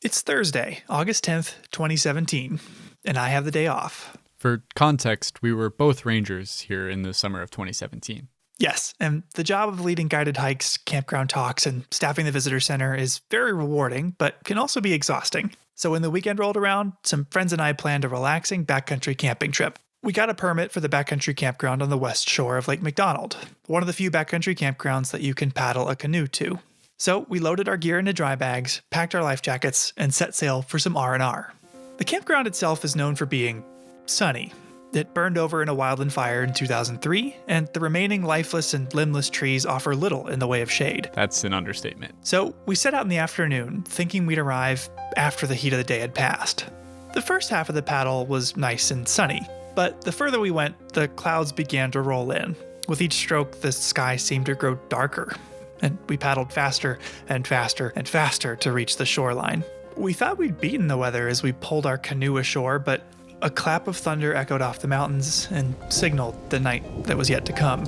It's Thursday, August 10th, 2017, and I have the day off. For context, we were both rangers here in the summer of 2017. Yes, and the job of leading guided hikes, campground talks, and staffing the visitor center is very rewarding, but can also be exhausting. So when the weekend rolled around, some friends and I planned a relaxing backcountry camping trip. We got a permit for the backcountry campground on the west shore of Lake McDonald, one of the few backcountry campgrounds that you can paddle a canoe to. So we loaded our gear into dry bags, packed our life jackets, and set sail for some R&R. The campground itself is known for being sunny. It burned over in a wildland fire in 2003, and the remaining lifeless and limbless trees offer little in the way of shade. That's an understatement. So we set out in the afternoon, thinking we'd arrive after the heat of the day had passed. The first half of the paddle was nice and sunny, but the further we went, the clouds began to roll in. With each stroke, the sky seemed to grow darker, and we paddled faster and faster and faster to reach the shoreline. We thought we'd beaten the weather as we pulled our canoe ashore, but a clap of thunder echoed off the mountains and signaled the night that was yet to come.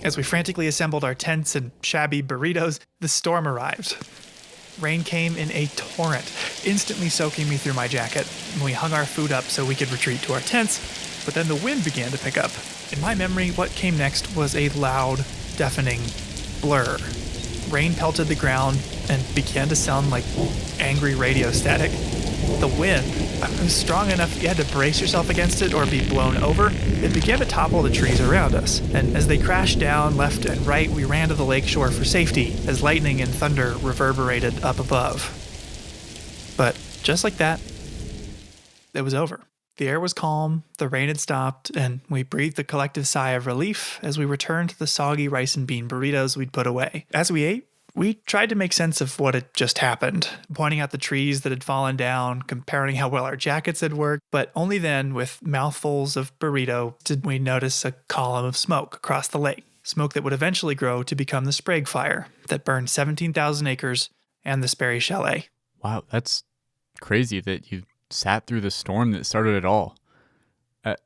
As we frantically assembled our tents and shabby burritos, the storm arrived. Rain came in a torrent, instantly soaking me through my jacket, and we hung our food up so we could retreat to our tents, but then the wind began to pick up. In my memory, what came next was a loud, deafening blur. Rain pelted the ground and began to sound like angry radio static. The wind was strong enough you had to brace yourself against it or be blown over. It began to topple the trees around us, and as they crashed down left and right, we ran to the lakeshore for safety as lightning and thunder reverberated up above. But just like that, it was over. The air was calm, the rain had stopped, and we breathed a collective sigh of relief as we returned to the soggy rice and bean burritos we'd put away. As we ate, we tried to make sense of what had just happened, pointing out the trees that had fallen down, comparing how well our jackets had worked, but only then, with mouthfuls of burrito, did we notice a column of smoke across the lake. Smoke that would eventually grow to become the SPRAGUE fire that burned 17,000 acres and the Sperry Chalet. Wow, that's crazy that you sat through the storm that started it all.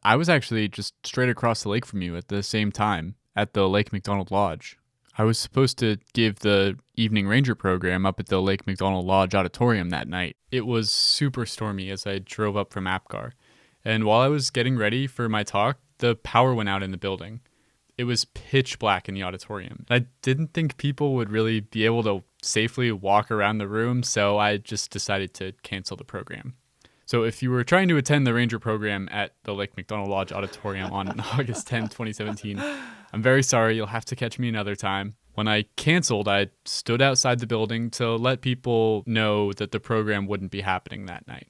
I was actually just straight across the lake from you at the same time at the Lake McDonald Lodge. I was supposed to give the evening ranger program up at the Lake McDonald Lodge auditorium that night. It was super stormy as I drove up from APGAR. And while I was getting ready for my talk, the power went out in the building. It was pitch black in the auditorium. I didn't think people would really be able to safely walk around the room, so I just decided to cancel the program. So if you were trying to attend the ranger program at the Lake McDonald Lodge auditorium on August 10, 2017, I'm very sorry, you'll have to catch me another time. When I canceled, I stood outside the building to let people know that the program wouldn't be happening that night.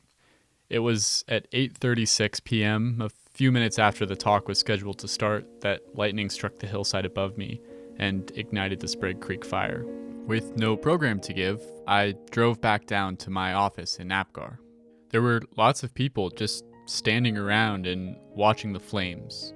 It was at 8:36 p.m., a few minutes after the talk was scheduled to start, that lightning struck the hillside above me and ignited the Sprague Creek fire. With no program to give, I drove back down to my office in APGAR. There were lots of people just standing around and watching the flames.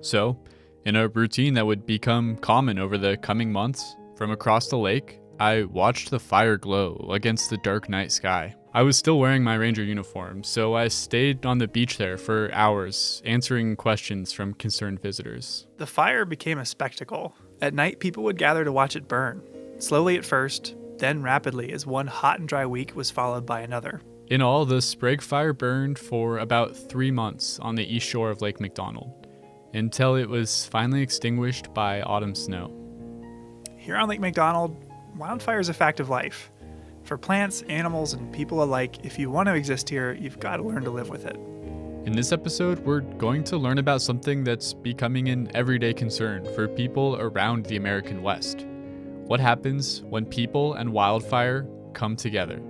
So, in a routine that would become common over the coming months, from across the lake, I watched the fire glow against the dark night sky. I was still wearing my ranger uniform, so I stayed on the beach there for hours, answering questions from concerned visitors. The fire became a spectacle. At night, people would gather to watch it burn. Slowly at first, then rapidly as one hot and dry week was followed by another. In all, the Sprague fire burned for about 3 months on the east shore of Lake McDonald, until it was finally extinguished by autumn snow. Here on Lake McDonald, wildfire is a fact of life. For plants, animals, and people alike, if you want to exist here, you've got to learn to live with it. In this episode, we're going to learn about something that's becoming an everyday concern for people around the American West. What happens when people and wildfire come together?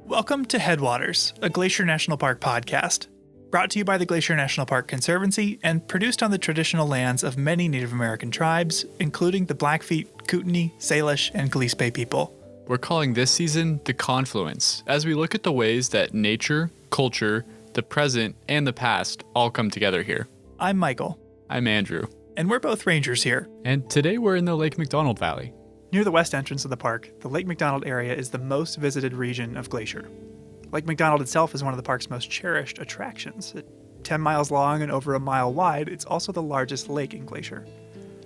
Welcome to Headwaters, a Glacier National Park podcast, brought to you by the Glacier National Park Conservancy and produced on the traditional lands of many Native American tribes, including the Blackfeet, Kootenai, Salish, and Gillespie people. We're calling this season the Confluence, as we look at the ways that nature, culture, the present, and the past all come together here. I'm Michael. I'm Andrew. And we're both rangers here. And today we're in the Lake McDonald Valley. Near the west entrance of the park, the Lake McDonald area is the most visited region of Glacier. Lake McDonald itself is one of the park's most cherished attractions. It 10 miles long and over a mile wide, it's also the largest lake in Glacier.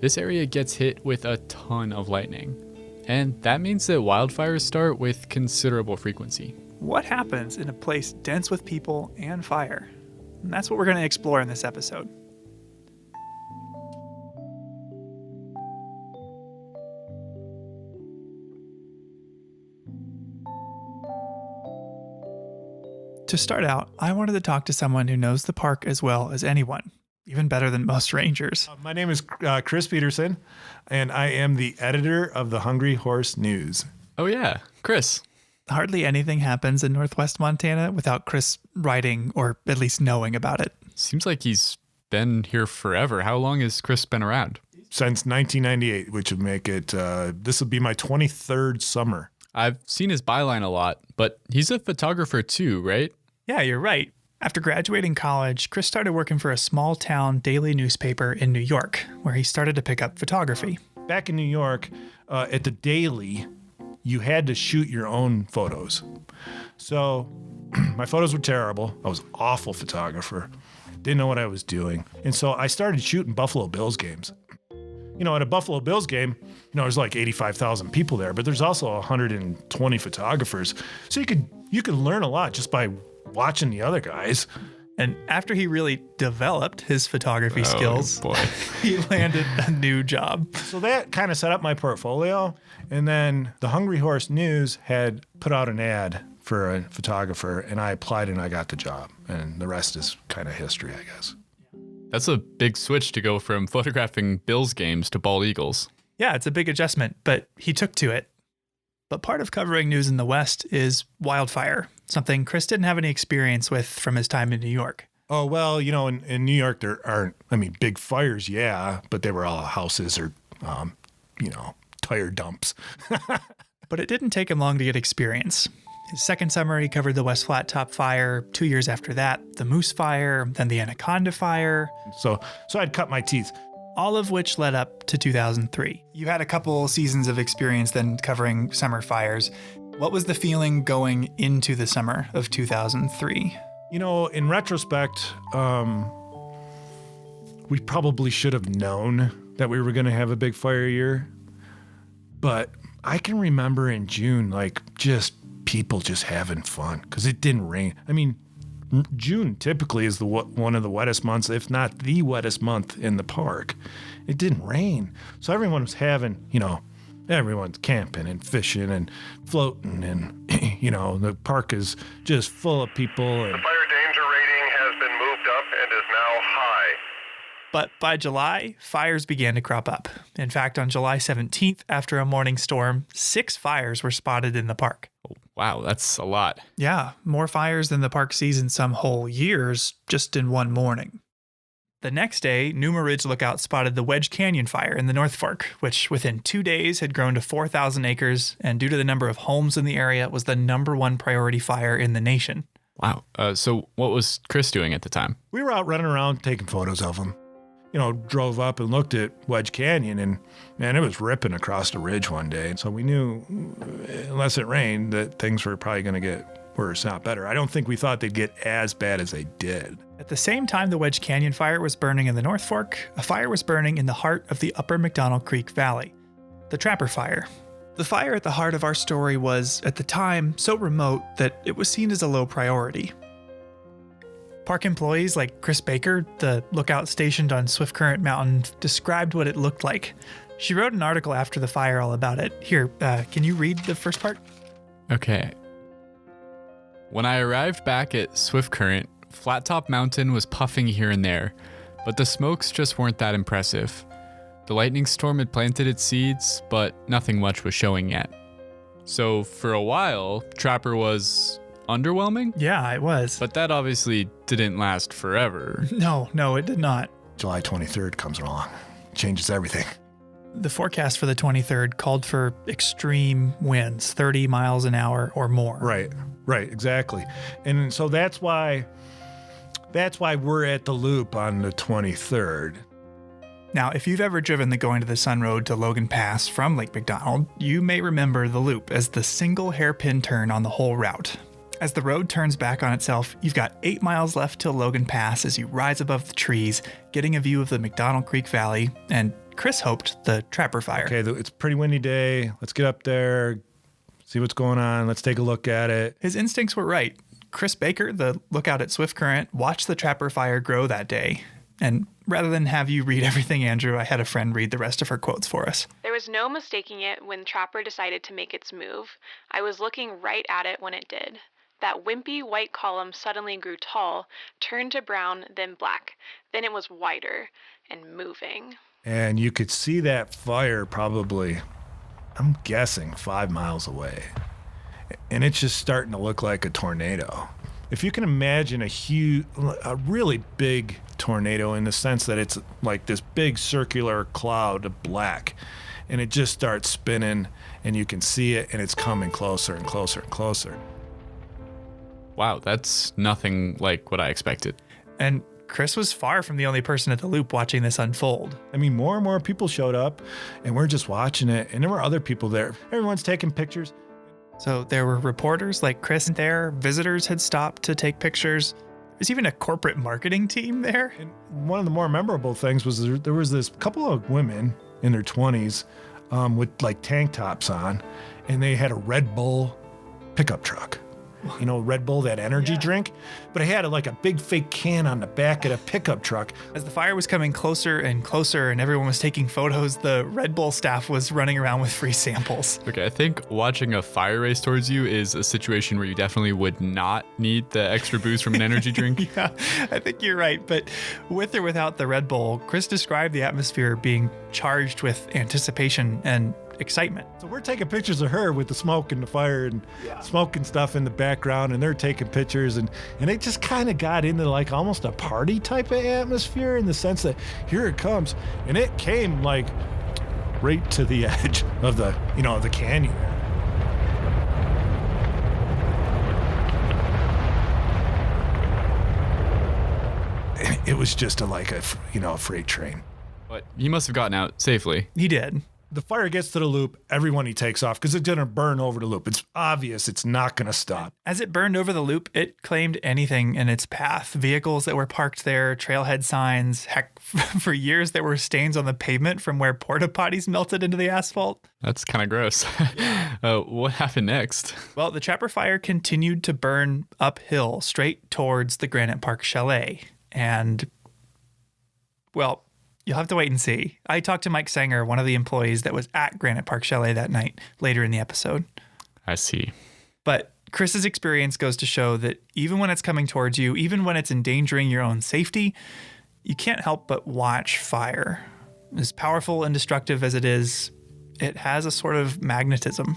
This area gets hit with a ton of lightning, and that means that wildfires start with considerable frequency. What happens in a place dense with people and fire? And that's what we're going to explore in this episode. To start out, I wanted to talk to someone who knows the park as well as anyone, even better than most rangers. My name is Chris Peterson, and I am the editor of the Hungry Horse News. Oh yeah, Chris. Hardly anything happens in Northwest Montana without Chris writing or at least knowing about it. Seems like he's been here forever. How long has Chris been around? Since 1998, which would make it, this will be my 23rd summer. I've seen his byline a lot, but he's a photographer too, right? Yeah, you're right. After graduating college, Chris started working for a small town daily newspaper in New York, where he started to pick up photography. Back in New York, at the Daily, you had to shoot your own photos. So my photos were terrible. I was an awful photographer. Didn't know what I was doing. And so I started shooting Buffalo Bills games. You know, at a Buffalo Bills game, there's like 85,000 people there, but there's also 120 photographers. So you could learn a lot just by watching the other guys. And after he really developed his photography skills, he landed a new job. So that kind of set up my portfolio. And then the Hungry Horse News had put out an ad for a photographer, and I applied and I got the job. And the rest is kind of history, I guess. That's a big switch to go from photographing Bills games to bald eagles. Yeah, it's a big adjustment, but he took to it. But part of covering news in the West is wildfire, something Chris didn't have any experience with from his time in New York. Oh, well, in New York, there aren't, big fires, yeah, but they were all houses or, tire dumps. But it didn't take him long to get experience. His second summer, he covered the West Flat Top Fire. 2 years after that, the Moose Fire, then the Anaconda Fire. So I'd cut my teeth. All of which led up to 2003. You had a couple seasons of experience then covering summer fires. What was the feeling going into the summer of 2003? In retrospect, we probably should have known that we were going to have a big fire year. But I can remember in June, just people just having fun because it didn't rain. June typically is one of the wettest months, if not the wettest month in the park. It didn't rain. So everyone was having, everyone's camping and fishing and floating and, the park is just full of people. And the fire danger rating has been moved up and is now high. But by July, fires began to crop up. In fact, on July 17th, after a morning storm, 6 fires were spotted in the park. Wow, that's a lot. Yeah, more fires than the park sees in some whole years, just in one morning. The next day, Numa Ridge Lookout spotted the Wedge Canyon fire in the North Fork, which within 2 days had grown to 4,000 acres, and due to the number of homes in the area, was the #1 priority fire in the nation. Wow. So what was Chris doing at the time? We were out running around taking photos of them. Drove up and looked at Wedge Canyon, and man, it was ripping across the ridge one day. So we knew, unless it rained, that things were probably going to get worse, not better. I don't think we thought they'd get as bad as they did. At the same time the Wedge Canyon fire was burning in the North Fork, a fire was burning in the heart of the Upper McDonald Creek Valley, the Trapper Fire. The fire at the heart of our story was, at the time, so remote that it was seen as a low priority. Park employees like Chris Baker, the lookout stationed on Swift Current Mountain, described what it looked like. She wrote an article after the fire all about it. Here, can you read the first part? Okay. When I arrived back at Swift Current, Flat Top Mountain was puffing here and there, but the smokes just weren't that impressive. The lightning storm had planted its seeds, but nothing much was showing yet. So for a while, Trapper was underwhelming? Yeah, it was. But that obviously didn't last forever. No, it did not. July 23rd comes along. Changes everything. The forecast for the 23rd called for extreme winds, 30 miles an hour or more. Right, exactly. And so that's why we're at the loop on the 23rd. Now, if you've ever driven the Going to the Sun Road to Logan Pass from Lake McDonald, you may remember the loop as the single hairpin turn on the whole route. As the road turns back on itself, you've got 8 miles left till Logan Pass as you rise above the trees, getting a view of the McDonald Creek Valley, and Chris hoped the Trapper Fire. Okay, it's a pretty windy day. Let's get up there, see what's going on. Let's take a look at it. His instincts were right. Chris Baker, the lookout at Swift Current, watched the Trapper Fire grow that day. And rather than have you read everything, Andrew, I had a friend read the rest of her quotes for us. There was no mistaking it when Trapper decided to make its move. I was looking right at it when it did. That wimpy white column suddenly grew tall, turned to brown, then black. Then it was wider and moving. And you could see that fire probably, I'm guessing, 5 miles away. And it's just starting to look like a tornado. If you can imagine a really big tornado in the sense that it's like this big circular cloud of black, and it just starts spinning, and you can see it, and it's coming closer and closer and closer. Wow, that's nothing like what I expected. And Chris was far from the only person at the loop watching this unfold. I mean, more and more people showed up, and we're just watching it, and there were other people there. Everyone's taking pictures. So there were reporters like Chris there, visitors had stopped to take pictures. There's even a corporate marketing team there. And one of the more memorable things was there was this couple of women in their 20s with like tank tops on, and they had a Red Bull pickup truck. You know, Red Bull, that energy drink, but it had like a big fake can on the back of the pickup truck. As the fire was coming closer and closer and everyone was taking photos, the Red Bull staff was running around with free samples. Okay, I think watching a fire race towards you is a situation where you definitely would not need the extra boost from an energy drink. Yeah, I think you're right. But with or without the Red Bull, Chris described the atmosphere being charged with anticipation and excitement. So we're taking pictures of her with the smoke and the fire and smoke and stuff in the background, and they're taking pictures, and it just kind of got into like almost a party type of atmosphere in the sense that here it comes, and it came like right to the edge of the, you know, the canyon. It was just a freight train. But he must have gotten out safely. He did. The fire gets to the loop, everyone he takes off because it's going to burn over the loop. It's obvious it's not going to stop. As it burned over the loop, it claimed anything in its path. Vehicles that were parked there, trailhead signs. Heck, for years there were stains on the pavement from where porta potties melted into the asphalt. That's kind of gross. What happened next? Well, the Trapper Fire continued to burn uphill straight towards the Granite Park Chalet. And, well, you'll have to wait and see. I talked to Mike Sanger, one of the employees that was at Granite Park Chalet that night, later in the episode. I see. But Chris's experience goes to show that even when it's coming towards you, even when it's endangering your own safety, you can't help but watch fire. As powerful and destructive as it is, it has a sort of magnetism.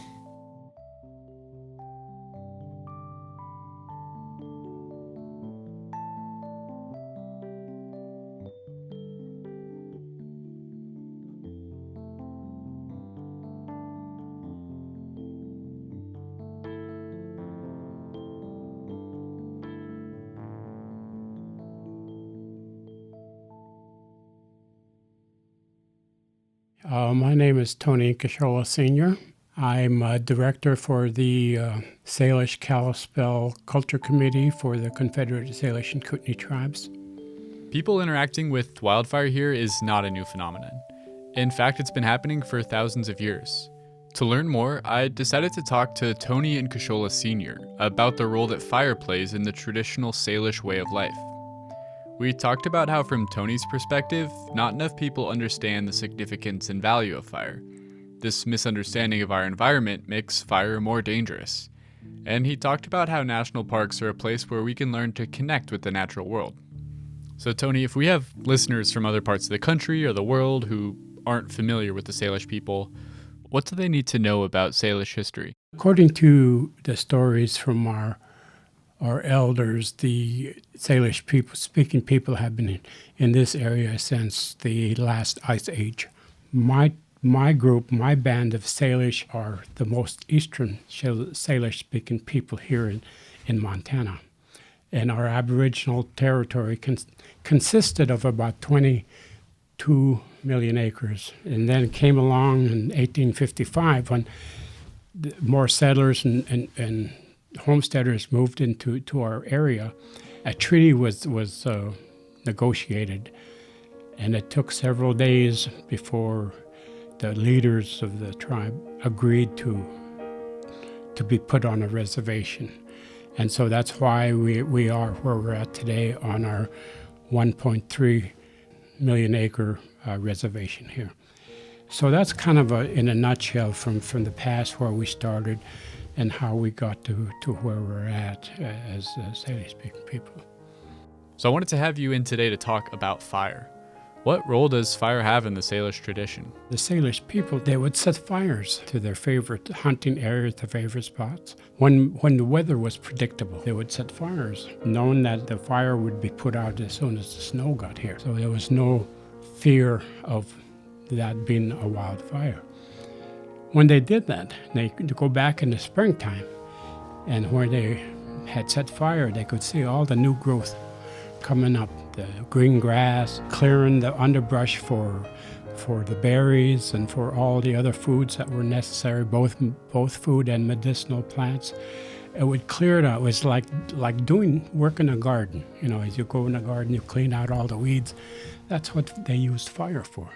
My name is Tony Incashola Sr. I'm a director for the Salish Kalispel Culture Committee for the Confederated Salish and Kootenai Tribes. People interacting with wildfire here is not a new phenomenon. In fact, it's been happening for thousands of years. To learn more, I decided to talk to Tony Incashola Sr. about the role that fire plays in the traditional Salish way of life. We talked about how, from Tony's perspective, not enough people understand the significance and value of fire. This misunderstanding of our environment makes fire more dangerous. And he talked about how national parks are a place where we can learn to connect with the natural world. So Tony, if we have listeners from other parts of the country or the world who aren't familiar with the Salish people, what do they need to know about Salish history? According to the stories from our elders, the Salish speaking people have been in this area since the last ice age. My group, my band of Salish are the most eastern Salish speaking people here in Montana. And our Aboriginal territory consisted of about 22 million acres. And then came along in 1855 when more settlers and homesteaders moved into our area, a treaty was negotiated, and it took several days before the leaders of the tribe agreed to be put on a reservation. And so that's why we are where we're at today on our 1.3 million acre reservation here. So that's kind of in a nutshell from the past where we started and how we got to where we're at as Salish-speaking people. So I wanted to have you in today to talk about fire. What role does fire have in the Salish tradition? The Salish people, they would set fires to their favorite hunting areas, their favorite spots. When the weather was predictable, they would set fires, knowing that the fire would be put out as soon as the snow got here. So there was no fear of that being a wildfire. When they did that, they could go back in the springtime, and where they had set fire, they could see all the new growth coming up, the green grass, clearing the underbrush for the berries and for all the other foods that were necessary, both food and medicinal plants. It would clear it out. It was like doing work in a garden. You know, as you go in a garden, you clean out all the weeds. That's what they used fire for.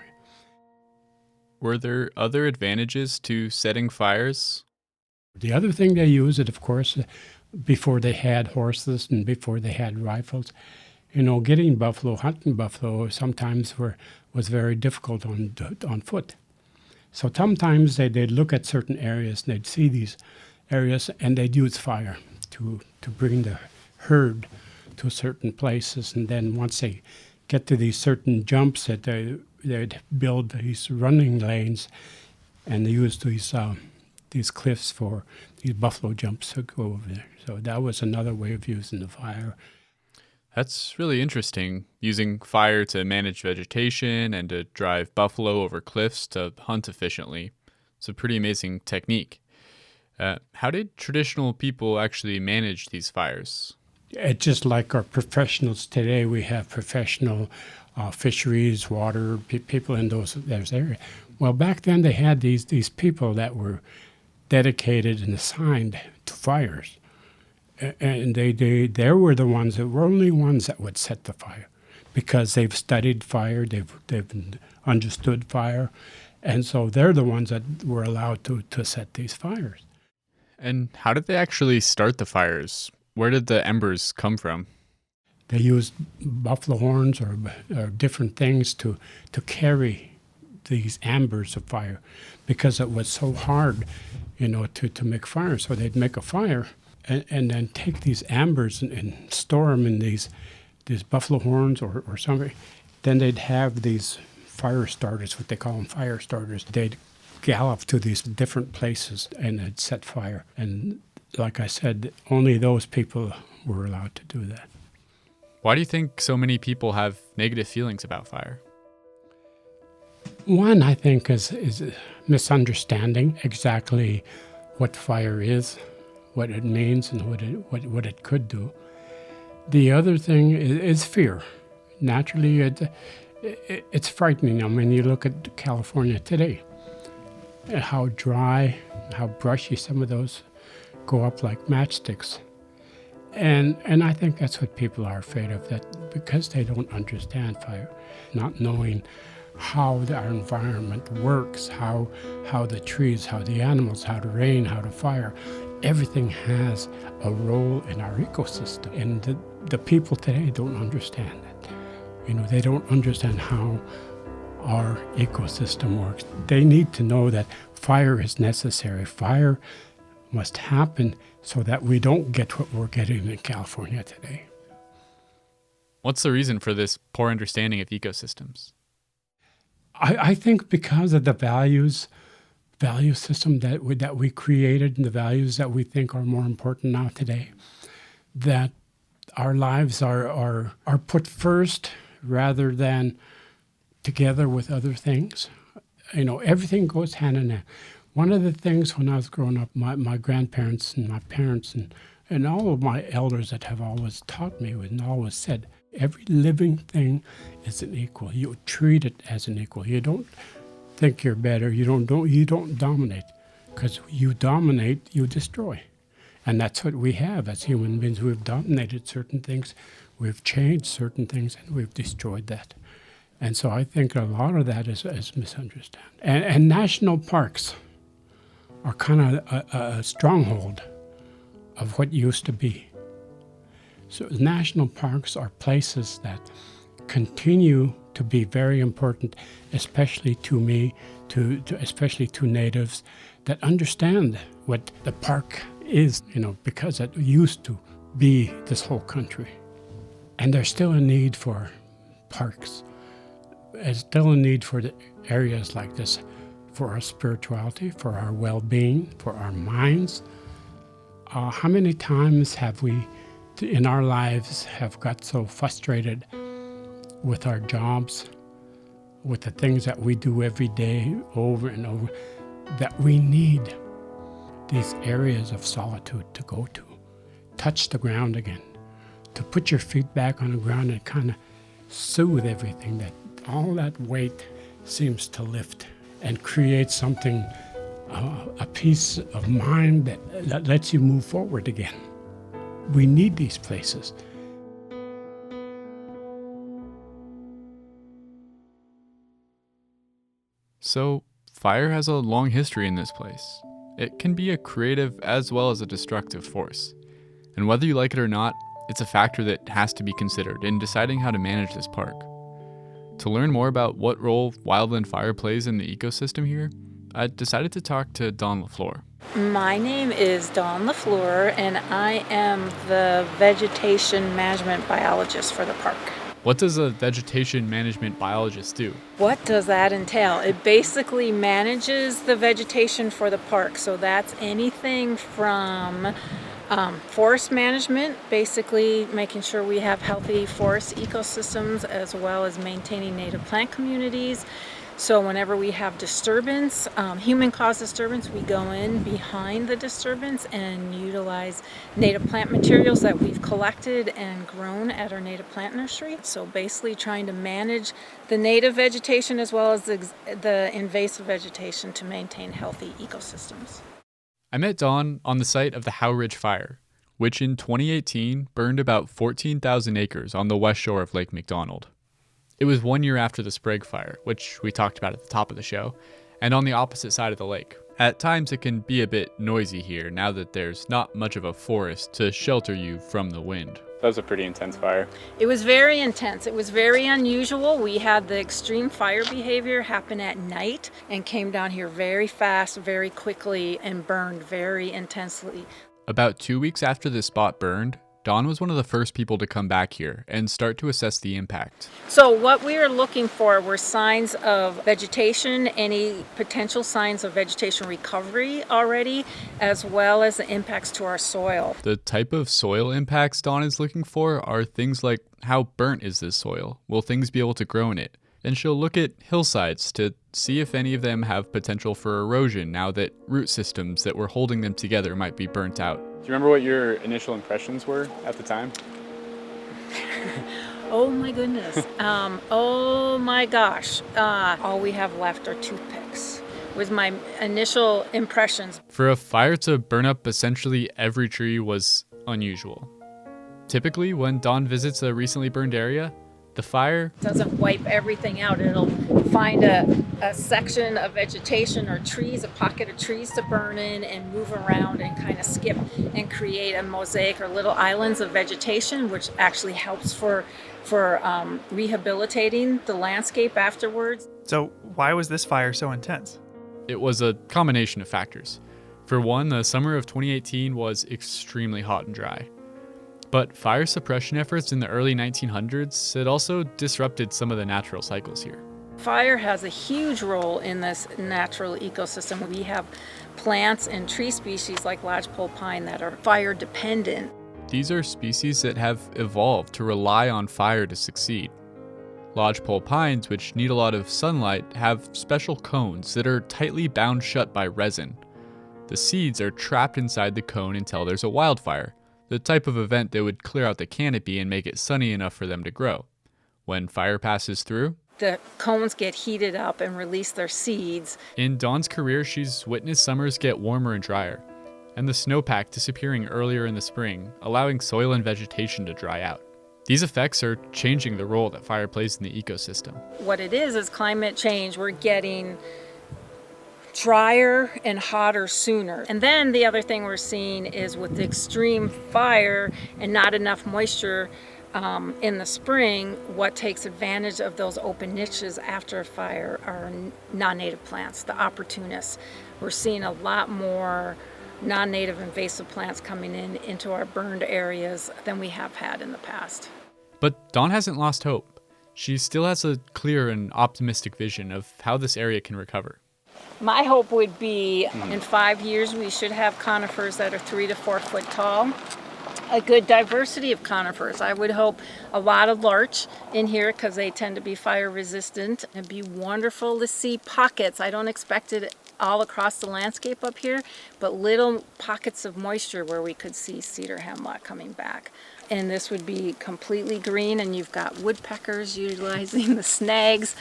Were there other advantages to setting fires? The other thing they used, of course, before they had horses and before they had rifles, you know, getting buffalo, hunting buffalo sometimes was very difficult on foot. So sometimes they'd look at certain areas and they'd see these areas and they'd use fire to bring the herd to certain places. And then once they get to these certain jumps, that they'd build these running lanes, and they used these cliffs for these buffalo jumps to go over there. So that was another way of using the fire. That's really interesting, using fire to manage vegetation and to drive buffalo over cliffs to hunt efficiently. It's a pretty amazing technique. How did traditional people actually manage these fires? It's just like our professionals today. We have professional fisheries, water people in those areas. Well, back then they had these people that were dedicated and assigned to fires. And they were the ones that were only ones that would set the fire, because they've studied fire, they've understood fire, and so they're the ones that were allowed to set these fires. And how did they actually start the fires? Where did the embers come from? They used buffalo horns or different things to carry these embers of fire, because it was so hard, you know, to make fire. So they'd make a fire and then take these embers and store them in these buffalo horns or something. Then they'd have these fire starters, what they call them, fire starters. They'd gallop to these different places and they'd set fire. And like I said, only those people were allowed to do that. Why do you think so many people have negative feelings about fire? One, I think, is misunderstanding exactly what fire is, what it means, and what it could do. The other thing is fear. Naturally, it's frightening. I mean, you look at California today, how dry, how brushy some of those go up like matchsticks. And I think that's what people are afraid of, that because they don't understand fire, not knowing how our environment works, how the trees, how the animals, how the rain, how the fire, everything has a role in our ecosystem. And the people today don't understand that. You know, they don't understand how our ecosystem works. They need to know that fire is necessary. Fire must happen so that we don't get what we're getting in California today. What's the reason for this poor understanding of ecosystems? I think because of the value system that we created, and the values that we think are more important now today, that our lives are put first rather than together with other things. You know, everything goes hand in hand. One of the things when I was growing up, my grandparents and my parents and all of my elders that have always taught me and always said, every living thing is an equal. You treat it as an equal. You don't think you're better. You don't dominate, because you dominate, you destroy. And that's what we have as human beings. We've dominated certain things, we've changed certain things, and we've destroyed that. And so I think a lot of that is misunderstood. And national parks are kind of a stronghold of what used to be. So national parks are places that continue to be very important, especially to me, especially to natives that understand what the park is, because it used to be this whole country. And there's still a need for parks. There's still a need for the areas like this, for our spirituality, for our well-being, for our minds. How many times have we, in our lives, have got so frustrated with our jobs, with the things that we do every day over and over, that we need these areas of solitude to go to, touch the ground again, to put your feet back on the ground and kind of soothe everything, that all that weight seems to lift and create something, a peace of mind that lets you move forward again. We need these places. So, fire has a long history in this place. It can be a creative as well as a destructive force. And whether you like it or not, it's a factor that has to be considered in deciding how to manage this park. To learn more about what role wildland fire plays in the ecosystem here, I decided to talk to Dawn LaFleur. My name is Dawn LaFleur, and I am the vegetation management biologist for the park. What does a vegetation management biologist do? What does that entail? It basically manages the vegetation for the park. So that's anything from forest management, basically making sure we have healthy forest ecosystems, as well as maintaining native plant communities. So whenever we have disturbance, human-caused disturbance, we go in behind the disturbance and utilize native plant materials that we've collected and grown at our native plant nursery. So basically trying to manage the native vegetation as well as the invasive vegetation to maintain healthy ecosystems. I met Dawn on the site of the Howe Ridge Fire, which in 2018 burned about 14,000 acres on the west shore of Lake McDonald. It was 1 year after the SPRAGUE fire, which we talked about at the top of the show, and on the opposite side of the lake. At times it can be a bit noisy here now that there's not much of a forest to shelter you from the wind. That was a pretty intense fire. It was very intense. It was very unusual. We had the extreme fire behavior happen at night and came down here very fast, very quickly, and burned very intensely. About 2 weeks after this spot burned, Dawn was one of the first people to come back here and start to assess the impact. So what we were looking for were signs of vegetation, any potential signs of vegetation recovery already, as well as the impacts to our soil. The type of soil impacts Dawn is looking for are things like how burnt is this soil? Will things be able to grow in it? And she'll look at hillsides to see if any of them have potential for erosion now that root systems that were holding them together might be burnt out. Do you remember what your initial impressions were at the time? Oh my goodness. Oh my gosh. All we have left are toothpicks. Was my initial impressions. For a fire to burn up essentially every tree was unusual. Typically, when Dawn visits a recently burned area, the fire doesn't wipe everything out. It'll find a section of vegetation or trees, a pocket of trees to burn in and move around and kind of skip and create a mosaic or little islands of vegetation, which actually helps for rehabilitating the landscape afterwards. So why was this fire so intense? It was a combination of factors. For one, the summer of 2018 was extremely hot and dry. But fire suppression efforts in the early 1900s had also disrupted some of the natural cycles here. Fire has a huge role in this natural ecosystem. We have plants and tree species like lodgepole pine that are fire dependent. These are species that have evolved to rely on fire to succeed. Lodgepole pines, which need a lot of sunlight, have special cones that are tightly bound shut by resin. The seeds are trapped inside the cone until there's a wildfire, the type of event that would clear out the canopy and make it sunny enough for them to grow. When fire passes through, the cones get heated up and release their seeds. In Dawn's career, she's witnessed summers get warmer and drier. and the snowpack disappearing earlier in the spring, allowing soil and vegetation to dry out. These effects are changing the role that fire plays in the ecosystem. What it is climate change. We're getting drier and hotter sooner. And then the other thing we're seeing is with the extreme fire and not enough moisture in the spring, what takes advantage of those open niches after a fire are non-native plants, the opportunists. We're seeing a lot more non-native invasive plants coming into our burned areas than we have had in the past. But Dawn hasn't lost hope. She still has a clear and optimistic vision of how this area can recover. My hope would be in 5 years we should have conifers that are 3 to 4 foot tall. A good diversity of conifers. I would hope a lot of larch in here because they tend to be fire resistant. It'd be wonderful to see pockets. I don't expect it all across the landscape up here, but little pockets of moisture where we could see cedar hemlock coming back. And this would be completely green, and you've got woodpeckers utilizing the snags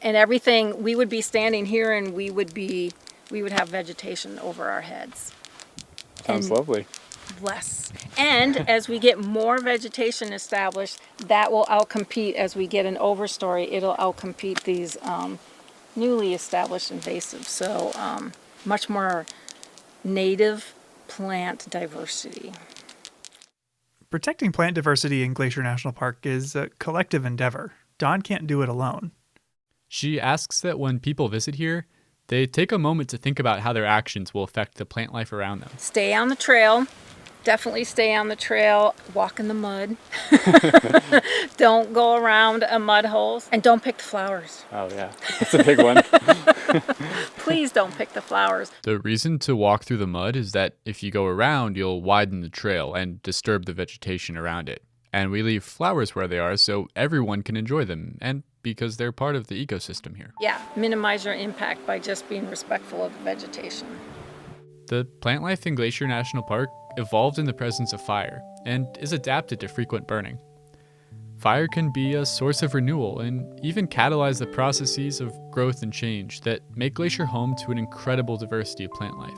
and everything. We would be standing here and we would have vegetation over our heads. Sounds lovely. Less. And as we get more vegetation established, that will outcompete, as we get an overstory, it'll outcompete these newly established invasives. So much more native plant diversity. Protecting plant diversity in Glacier National Park is a collective endeavor. Dawn can't do it alone. She asks that when people visit here, they take a moment to think about how their actions will affect the plant life around them. Stay on the trail. Definitely stay on the trail. Walk in the mud. Don't go around mud holes. And don't pick the flowers. Oh yeah, that's a big one. Please don't pick the flowers. The reason to walk through the mud is that if you go around, you'll widen the trail and disturb the vegetation around it. And we leave flowers where they are so everyone can enjoy them, and because they're part of the ecosystem here. Yeah, minimize your impact by just being respectful of the vegetation. The plant life in Glacier National Park evolved in the presence of fire and is adapted to frequent burning. Fire can be a source of renewal and even catalyze the processes of growth and change that make Glacier home to an incredible diversity of plant life,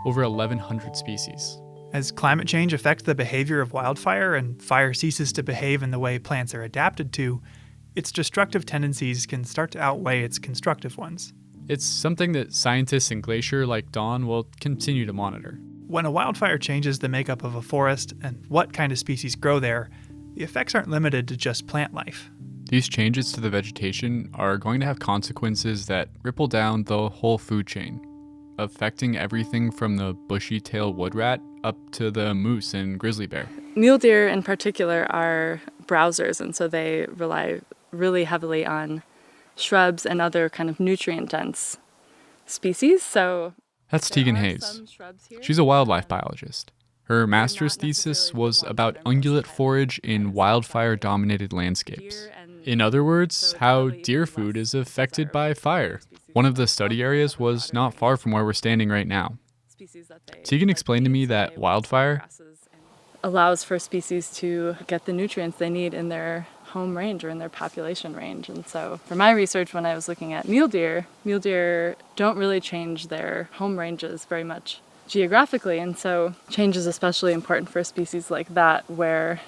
over 1,100 species. As climate change affects the behavior of wildfire and fire ceases to behave in the way plants are adapted to, its destructive tendencies can start to outweigh its constructive ones. It's something that scientists in Glacier like Dawn will continue to monitor. When a wildfire changes the makeup of a forest and what kind of species grow there, the effects aren't limited to just plant life. These changes to the vegetation are going to have consequences that ripple down the whole food chain, affecting everything from the bushy-tailed woodrat up to the moose and grizzly bear. Mule deer in particular are browsers, and so they rely really heavily on shrubs and other kind of nutrient-dense species. So that's Teagan Hayes. She's a wildlife biologist. Her master's thesis was about ungulate forage in wildfire-dominated landscapes. In other words, how deer food is affected by fire. One of the study areas was not far from where we're standing right now. Teagan explained to me that wildfire allows for species to get the nutrients they need in their home range or in their population range. And so for my research, when I was looking at mule deer don't really change their home ranges very much geographically. And so change is especially important for a species like that, where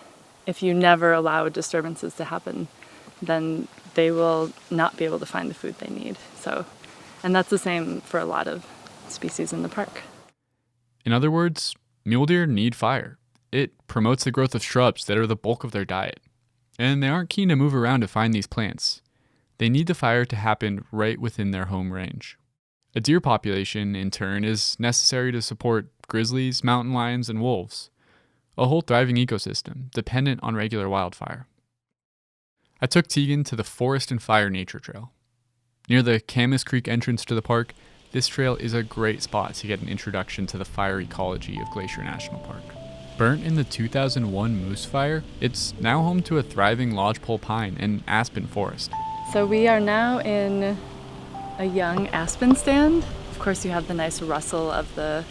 if you never allow disturbances to happen, then they will not be able to find the food they need. So, and that's the same for a lot of species in the park. In other words, mule deer need fire. It promotes the growth of shrubs that are the bulk of their diet. And they aren't keen to move around to find these plants. They need the fire to happen right within their home range. A deer population, in turn, is necessary to support grizzlies, mountain lions, and wolves. A whole thriving ecosystem, dependent on regular wildfire. I took Teagan to the Forest and Fire Nature Trail. Near the Camas Creek entrance to the park, this trail is a great spot to get an introduction to the fire ecology of Glacier National Park. Burnt in the 2001 Moose Fire, it's now home to a thriving lodgepole pine and aspen forest. So we are now in a young aspen stand. Of course, you have the nice rustle of the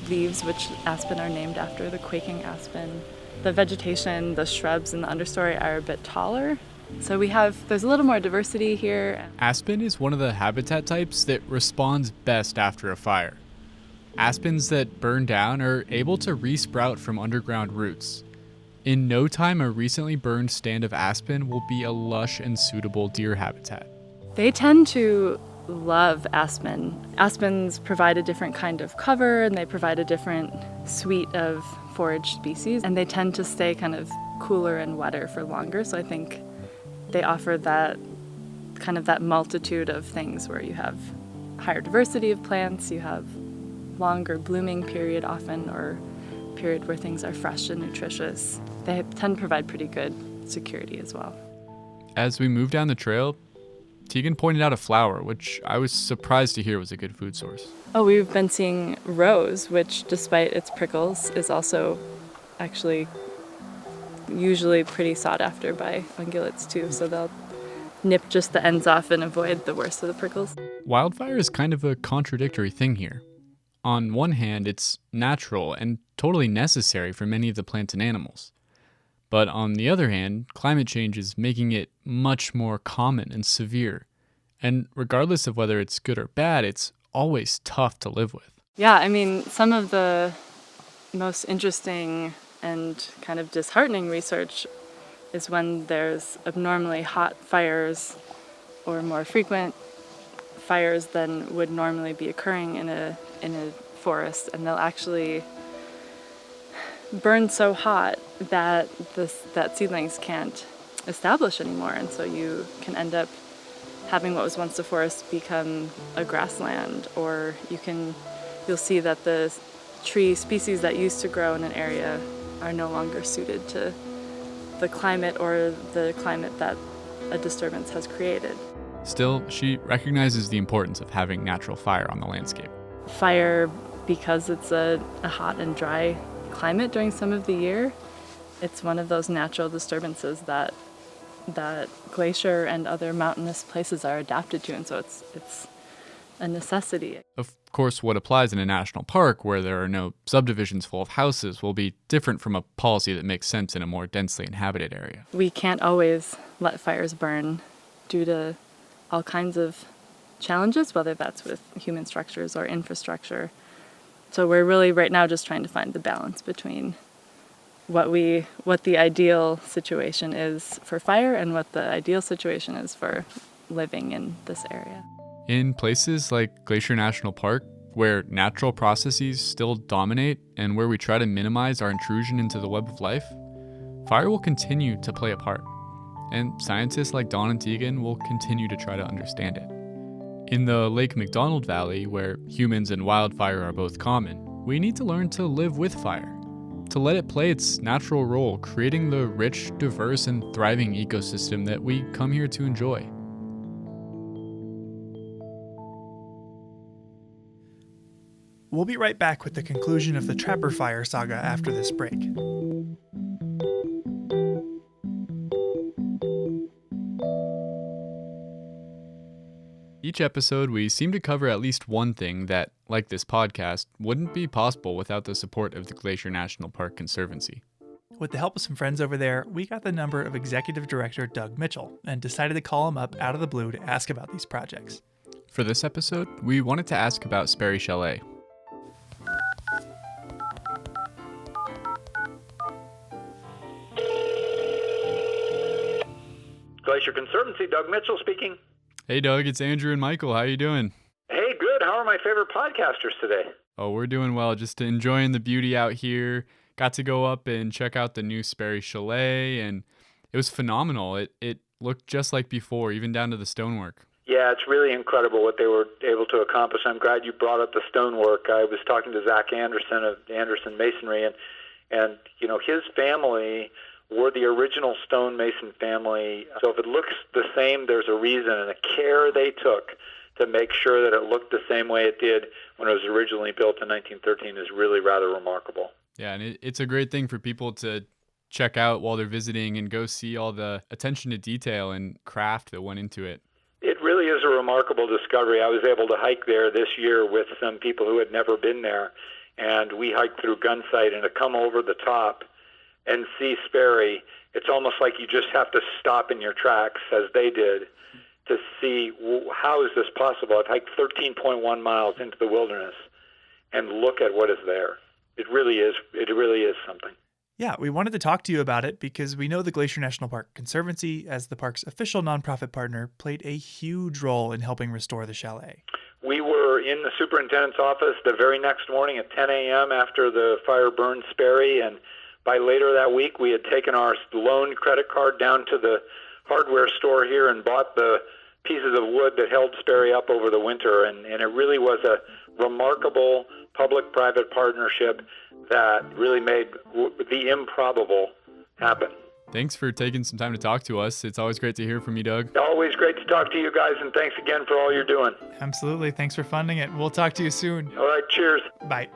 leaves, which aspen are named after, the quaking aspen. The vegetation, the shrubs in the understory are a bit taller. So there's a little more diversity here. Aspen is one of the habitat types that responds best after a fire. Aspens that burn down are able to resprout from underground roots. In no time, a recently burned stand of aspen will be a lush and suitable deer habitat. They tend to love aspen. Aspens provide a different kind of cover, and they provide a different suite of forage species, and they tend to stay kind of cooler and wetter for longer. So I think they offer that kind of that multitude of things where you have higher diversity of plants, you have longer blooming period often, or period where things are fresh and nutritious. They tend to provide pretty good security as well. As we move down the trail, Teagan pointed out a flower, which I was surprised to hear was a good food source. Oh, we've been seeing rose, which despite its prickles is also actually usually pretty sought after by ungulates too, so they'll nip just the ends off and avoid the worst of the prickles. Wildfire is kind of a contradictory thing here. On one hand, it's natural and totally necessary for many of the plants and animals. But on the other hand, climate change is making it much more common and severe. And regardless of whether it's good or bad, it's always tough to live with. Yeah, I mean, some of the most interesting and kind of disheartening research is when there's abnormally hot fires or more frequent fires than would normally be occurring in a forest, and they'll actually burn so hot that seedlings can't establish anymore, and so you can end up having what was once a forest become a grassland, or you'll see that the tree species that used to grow in an area are no longer suited to the climate or the climate that a disturbance has created. Still, she recognizes the importance of having natural fire on the landscape. Fire, because it's a hot and dry climate during some of the year, it's one of those natural disturbances that glacier and other mountainous places are adapted to, and so it's a necessity. Of course, what applies in a national park where there are no subdivisions full of houses will be different from a policy that makes sense in a more densely inhabited area. We can't always let fires burn due to all kinds of challenges, whether that's with human structures or infrastructure. So we're really right now just trying to find the balance between what the ideal situation is for fire and what the ideal situation is for living in this area. In places like Glacier National Park, where natural processes still dominate and where we try to minimize our intrusion into the web of life, fire will continue to play a part, and scientists like Dawn and Teagan will continue to try to understand it. In the Lake McDonald Valley, where humans and wildfire are both common, we need to learn to live with fire, to let it play its natural role, creating the rich, diverse, and thriving ecosystem that we come here to enjoy. We'll be right back with the conclusion of the Trapper Fire saga after this break. Each episode, we seem to cover at least one thing that, like this podcast, wouldn't be possible without the support of the Glacier National Park Conservancy. With the help of some friends over there, we got the number of Executive Director Doug Mitchell and decided to call him up out of the blue to ask about these projects. For this episode, we wanted to ask about Sperry Chalet. Glacier Conservancy, Doug Mitchell speaking. Hey Doug, it's Andrew and Michael. How you doing? Hey, good. How are my favorite podcasters today? Oh, we're doing well. Just enjoying the beauty out here. Got to go up and check out the new Sperry Chalet, and it was phenomenal. It looked just like before, even down to the stonework. Yeah, it's really incredible what they were able to accomplish. I'm glad you brought up the stonework. I was talking to Zach Anderson of Anderson Masonry, and you know, his family were the original stonemason family. So if it looks the same, there's a reason, and the care they took to make sure that it looked the same way it did when it was originally built in 1913 is really rather remarkable. Yeah, and it's a great thing for people to check out while they're visiting and go see all the attention to detail and craft that went into it. It really is a remarkable discovery. I was able to hike there this year with some people who had never been there, and we hiked through Gunsight, and to come over the top and see Sperry, it's almost like you just have to stop in your tracks, as they did, to see how is this possible. I've hiked 13.1 miles into the wilderness, and look at what is there. It really is something. Yeah, we wanted to talk to you about it because we know the Glacier National Park Conservancy, as the park's official nonprofit partner, played a huge role in helping restore the chalet. We were in the superintendent's office the very next morning at 10 a.m. after the fire burned Sperry, and by later that week we had taken our loaned credit card down to the hardware store here and bought the pieces of wood that held Sperry up over the winter, and it really was a remarkable public-private partnership that really made the improbable happen. Thanks for taking some time to talk to us. It's always great to hear from you, Doug. Always great to talk to you guys, and thanks again for all you're doing. Absolutely. Thanks for funding it. We'll talk to you soon. All right, cheers. Bye.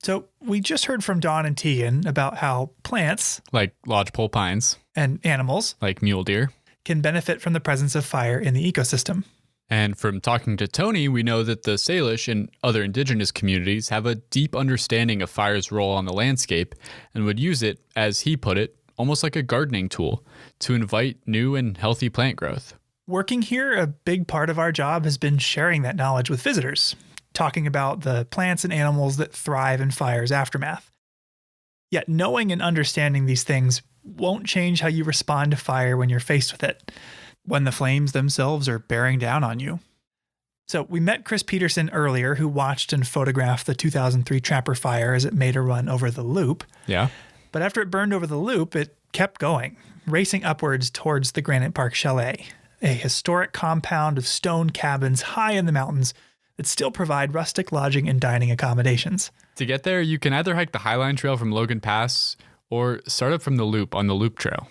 So we just heard from Dawn and Teagan about how plants, like lodgepole pines, and animals, like mule deer, can benefit from the presence of fire in the ecosystem. And from talking to Tony, we know that the Salish and other indigenous communities have a deep understanding of fire's role on the landscape and would use it, as he put it, almost like a gardening tool to invite new and healthy plant growth. Working here, a big part of our job has been sharing that knowledge with visitors, talking about the plants and animals that thrive in fire's aftermath. Yet knowing and understanding these things won't change how you respond to fire when you're faced with it, when the flames themselves are bearing down on you. So we met Chris Peterson earlier, who watched and photographed the 2003 Trapper Fire as it made a run over the loop. Yeah. But after it burned over the loop, it kept going, racing upwards towards the Granite Park Chalet, a historic compound of stone cabins high in the mountains that still provide rustic lodging and dining accommodations. To get there, you can either hike the Highline Trail from Logan Pass or start up from the loop on the Loop Trail.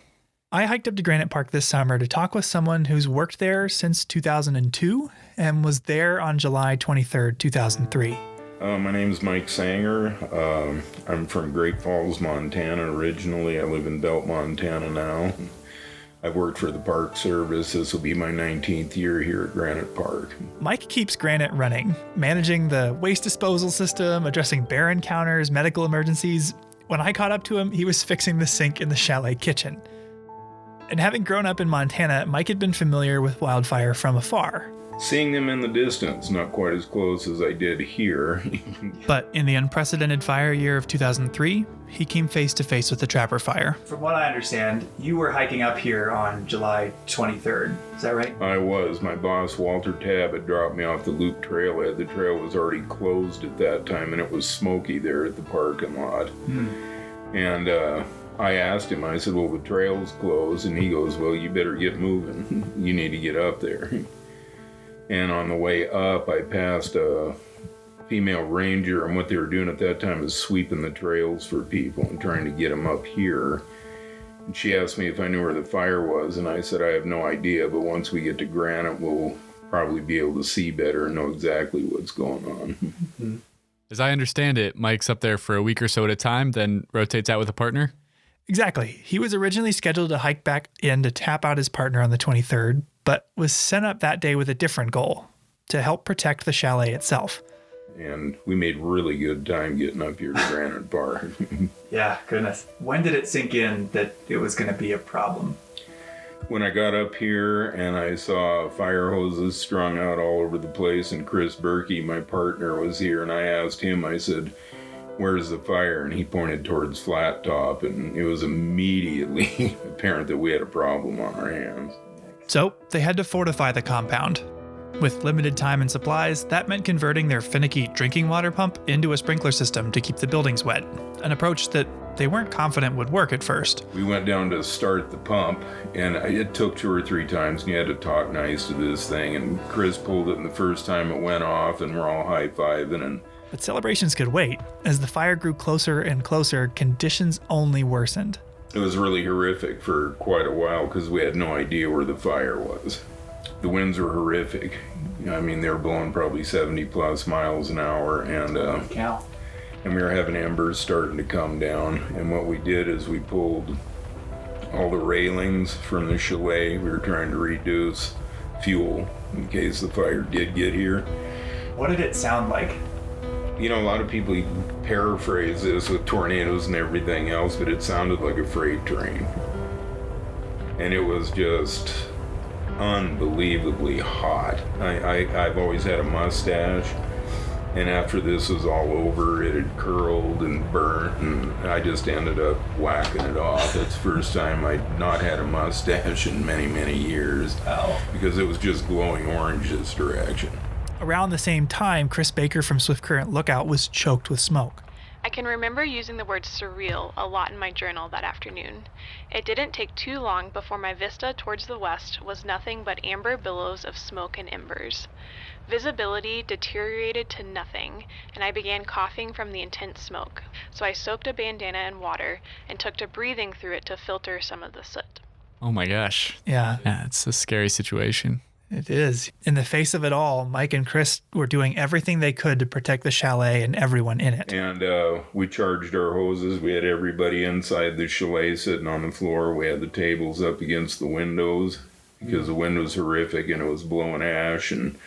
I hiked up to Granite Park this summer to talk with someone who's worked there since 2002 and was there on July 23rd, 2003. My name is Mike Sanger. I'm from Great Falls, Montana originally. I live in Belt, Montana now. I've worked for the Park Service. This will be my 19th year here at Granite Park. Mike keeps Granite running, managing the waste disposal system, addressing bear encounters, medical emergencies. When I caught up to him, he was fixing the sink in the chalet kitchen. And having grown up in Montana, Mike had been familiar with wildfire from afar. Seeing them in the distance, not quite as close as I did here. But in the unprecedented fire year of 2003, he came face to face with the Trapper Fire. From what I understand, you were hiking up here on July 23rd. Is that right? I was. My boss, Walter Tabb, had dropped me off the Loop Trailhead. The trail was already closed at that time, and it was smoky there at the parking lot. And I asked him, I said, well, the trail's closed. And he goes, well, you better get moving. You need to get up there. And on the way up, I passed a female ranger, and what they were doing at that time is sweeping the trails for people and trying to get them up here. And she asked me if I knew where the fire was, and I said I have no idea, but once we get to Granite, we'll probably be able to see better and know exactly what's going on. As I understand it, Mike's up there for a week or so at a time, then rotates out with a partner? Exactly. He was originally scheduled to hike back in to tap out his partner on the 23rd, but was sent up that day with a different goal, to help protect the chalet itself. And we made really good time getting up here to Granite Park. Yeah, goodness. When did it sink in that it was going to be a problem? When I got up here and I saw fire hoses strung out all over the place, and Chris Berkey, my partner, was here, and I asked him, I said, where's the fire? And he pointed towards Flat Top, and it was immediately apparent that we had a problem on our hands. So they had to fortify the compound. With limited time and supplies, that meant converting their finicky drinking water pump into a sprinkler system to keep the buildings wet, an approach that they weren't confident would work at first. We went down to start the pump, and it took 2 or 3 times, and you had to talk nice to this thing, and Chris pulled it, and the first time it went off, and we're all high-fiving, and but celebrations could wait. As the fire grew closer and closer, conditions only worsened. it was really horrific for quite a while because we had no idea where the fire was. The winds were horrific. I mean, they were blowing probably 70 plus miles an hour, and we were having embers starting to come down. And what we did is we pulled all the railings from the chalet. We were trying to reduce fuel in case the fire did get here. What did it sound like? You know, a lot of people paraphrase this with tornadoes and everything else, but it sounded like a freight train. And it was just unbelievably hot. I've always had a mustache, and after this was all over, it had curled and burnt, and I just ended up whacking it off. It's the first time I'd not had a mustache in many, many years, because it was just glowing orange this direction. Around the same time, Chris Baker from Swift Current Lookout was choked with smoke. I can remember using the word surreal a lot in my journal that afternoon. It didn't take too long before my vista towards the west was nothing but amber billows of smoke and embers. Visibility deteriorated to nothing, and I began coughing from the intense smoke, so I soaked a bandana in water and took to breathing through it to filter some of the soot. Oh my gosh. Yeah, It's a scary situation. it is. In the face of it all, Mike and Chris were doing everything they could to protect the chalet and everyone in it. And we charged our hoses. We had everybody inside the chalet sitting on the floor. We had the tables up against the windows because the wind was horrific and it was blowing ash and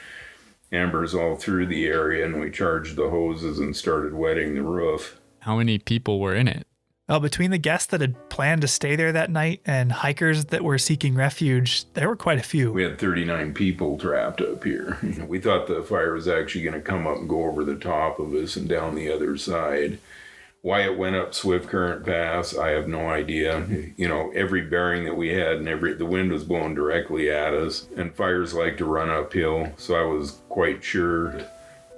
embers all through the area. And we charged the hoses and started wetting the roof. How many people were in it? Well, between the guests that had planned to stay there that night and hikers that were seeking refuge, there were quite a few. We had 39 people trapped up here. We thought the fire was actually going to come up and go over the top of us and down the other side. Why it went up Swift Current Pass, I have no idea. You know, every bearing that we had and the wind was blowing directly at us, and fires like to run uphill, so I was quite sure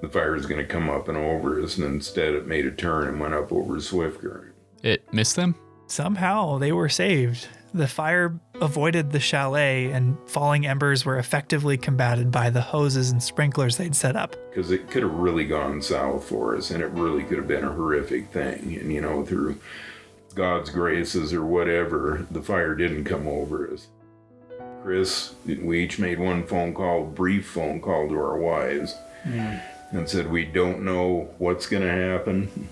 the fire was going to come up and over us, and instead it made a turn and went up over Swift Current. It missed them? Somehow they were saved. The fire avoided the chalet, and falling embers were effectively combated by the hoses and sprinklers they'd set up. Because it could have really gone south for us, and it really could have been a horrific thing. And, you know, through God's graces or whatever, the fire didn't come over us. Chris, we each made one brief phone call to our wives, and said, we don't know what's going to happen.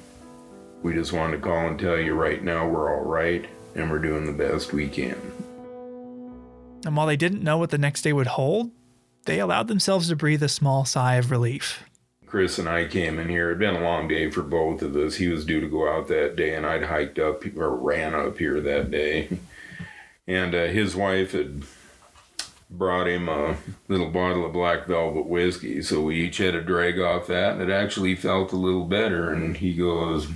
We just wanted to call and tell you right now we're all right, and we're doing the best we can. And while they didn't know what the next day would hold, they allowed themselves to breathe a small sigh of relief. Chris and I came in here. It'd been a long day for both of us. He was due to go out that day, and I'd hiked up or ran up here that day. And his wife had brought him a little bottle of black velvet whiskey, so we each had a drag off that, and it actually felt a little better. And he goes,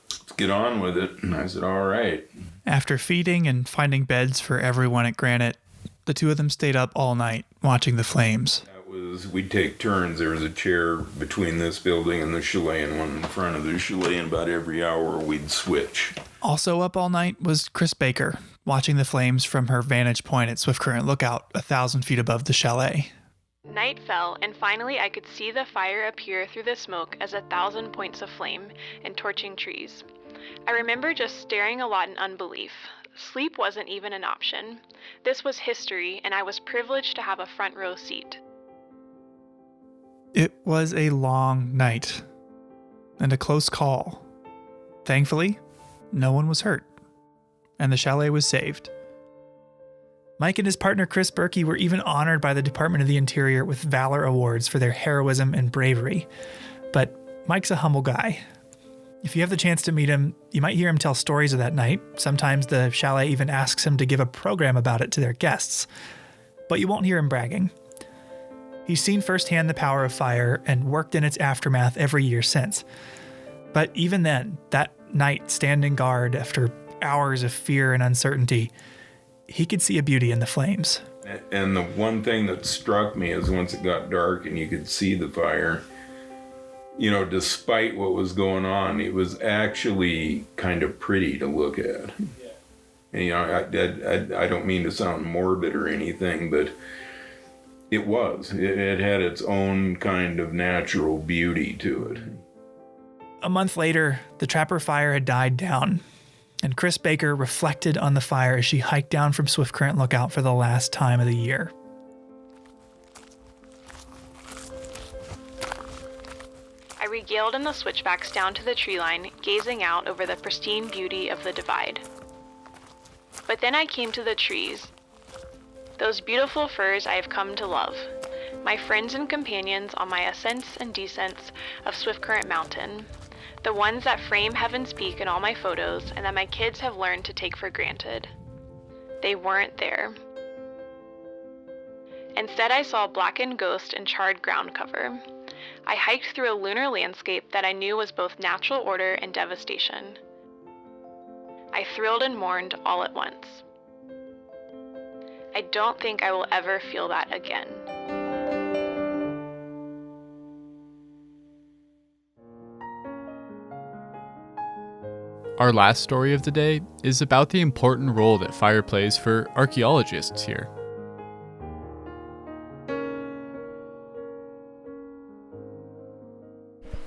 let's get on with it. And I said, all right. After feeding and finding beds for everyone at Granite, the two of them stayed up all night watching the flames. We'd take turns. There was a chair between this building and the chalet and one in front of the chalet, and about every hour we'd switch. Also up all night was Chris Baker, watching the flames from her vantage point at Swift Current Lookout, 1,000 feet above the chalet. Night fell, and finally I could see the fire appear through the smoke as 1,000 points of flame and torching trees. I remember just staring a lot in unbelief. Sleep wasn't even an option. This was history, and I was privileged to have a front row seat. It was a long night and a close call. Thankfully, no one was hurt, and the chalet was saved. Mike and his partner Chris Berkey were even honored by the Department of the Interior with Valor Awards for their heroism and bravery. But Mike's a humble guy. If you have the chance to meet him, you might hear him tell stories of that night. Sometimes the chalet even asks him to give a program about it to their guests. But you won't hear him bragging. He's seen firsthand the power of fire and worked in its aftermath every year since. But even then, that night standing guard after hours of fear and uncertainty, he could see a beauty in the flames. And the one thing that struck me is once it got dark and you could see the fire, you know, despite what was going on, it was actually kind of pretty to look at. And, you know, I don't mean to sound morbid or anything, but it was. It had its own kind of natural beauty to it. A month later, the Trapper fire had died down, and Chris Baker reflected on the fire as she hiked down from Swift Current Lookout for the last time of the year. I regaled in the switchbacks down to the tree line, gazing out over the pristine beauty of the divide. But then I came to the trees. Those beautiful firs I have come to love. My friends and companions on my ascents and descents of Swift Current Mountain. The ones that frame Heaven's Peak in all my photos and that my kids have learned to take for granted. They weren't there. Instead, I saw blackened ghost and charred ground cover. I hiked through a lunar landscape that I knew was both natural order and devastation. I thrilled and mourned all at once. I don't think I will ever feel that again. Our last story of the day is about the important role that fire plays for archaeologists here.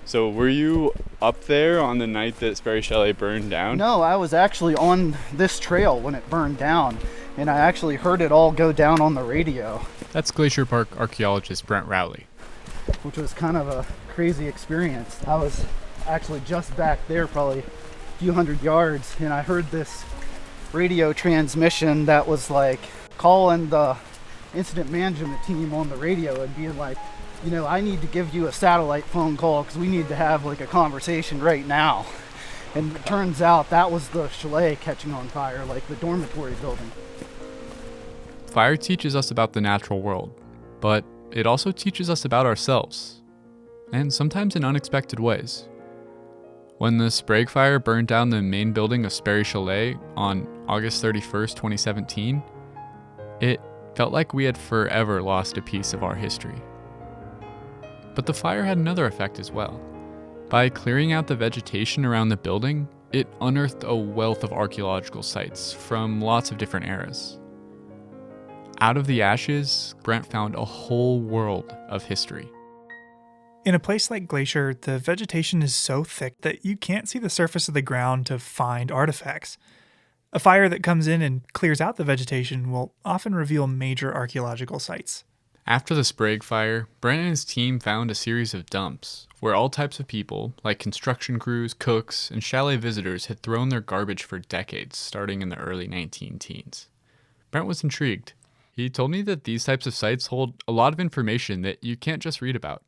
So were you up there on the night that Sperry Chalet burned down? No, I was actually on this trail when it burned down, and I actually heard it all go down on the radio. That's Glacier Park archaeologist Brent Rowley. Which was kind of a crazy experience. I was actually just back there, probably a few hundred yards, and I heard this radio transmission that was like calling the incident management team on the radio and being like, you know, I need to give you a satellite phone call because we need to have like a conversation right now. And it turns out that was the chalet catching on fire, like the dormitory building. Fire teaches us about the natural world, but it also teaches us about ourselves, and sometimes in unexpected ways. When the SPRAGUE fire burned down the main building of Sperry Chalet on August 31st, 2017, it felt like we had forever lost a piece of our history. But the fire had another effect as well. By clearing out the vegetation around the building, it unearthed a wealth of archaeological sites from lots of different eras. Out of the ashes, Brent found a whole world of history. In a place like Glacier, the vegetation is so thick that you can't see the surface of the ground to find artifacts. A fire that comes in and clears out the vegetation will often reveal major archaeological sites. After the SPRAGUE fire, Brent and his team found a series of dumps where all types of people, like construction crews, cooks, and chalet visitors, had thrown their garbage for decades, starting in the early 19-teens. Brent was intrigued. He told me that these types of sites hold a lot of information that you can't just read about.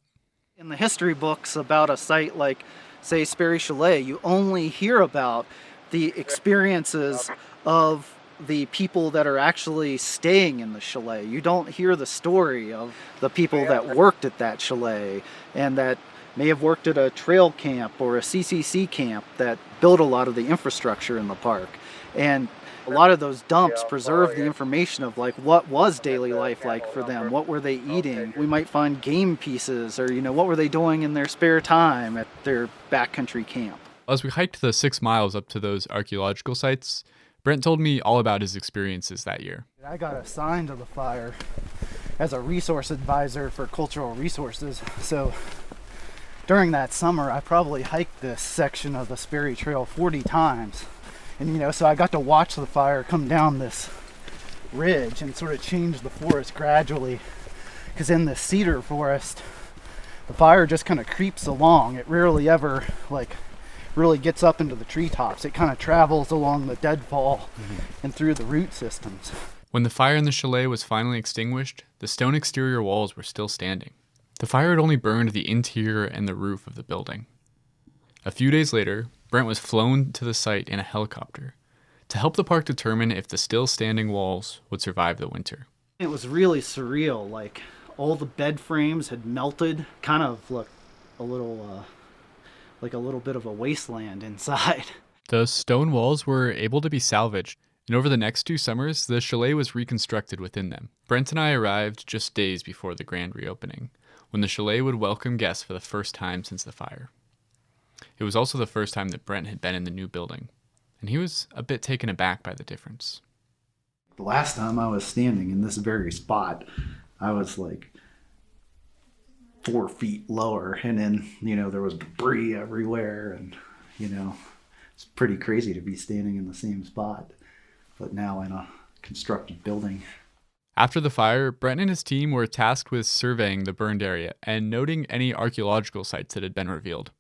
In the history books about a site like, say, Sperry Chalet, you only hear about the experiences of the people that are actually staying in the chalet. You don't hear the story of the people that worked at that chalet and that may have worked at a trail camp or a CCC camp that built a lot of the infrastructure in the park. And a lot of those dumps preserve the information of like what was daily life like for them, what were they eating. We might find game pieces or, you know, what were they doing in their spare time at their backcountry camp. As we hiked the 6 miles up to those archaeological sites, Brent told me all about his experiences that year. I got assigned to the fire as a resource advisor for cultural resources. So during that summer, I probably hiked this section of the Sperry Trail 40 times. And, you know, so I got to watch the fire come down this ridge and sort of change the forest gradually. Because in this cedar forest, the fire just kind of creeps along. It rarely ever, really gets up into the treetops. It kind of travels along the deadfall and through the root systems. When the fire in the chalet was finally extinguished, the stone exterior walls were still standing. The fire had only burned the interior and the roof of the building. A few days later, Brent was flown to the site in a helicopter to help the park determine if the still standing walls would survive the winter. It was really surreal. Like all the bed frames had melted, kind of looked a little like a little bit of a wasteland inside. The stone walls were able to be salvaged, and over the next 2 summers, the chalet was reconstructed within them. Brent and I arrived just days before the grand reopening, when the chalet would welcome guests for the first time since the fire. It was also the first time that Brent had been in the new building, and he was a bit taken aback by the difference. The last time I was standing in this very spot, I was like 4 feet lower, and then, you know, there was debris everywhere, and, you know, it's pretty crazy to be standing in the same spot, but now in a constructed building. After the fire, Brent and his team were tasked with surveying the burned area and noting any archaeological sites that had been revealed.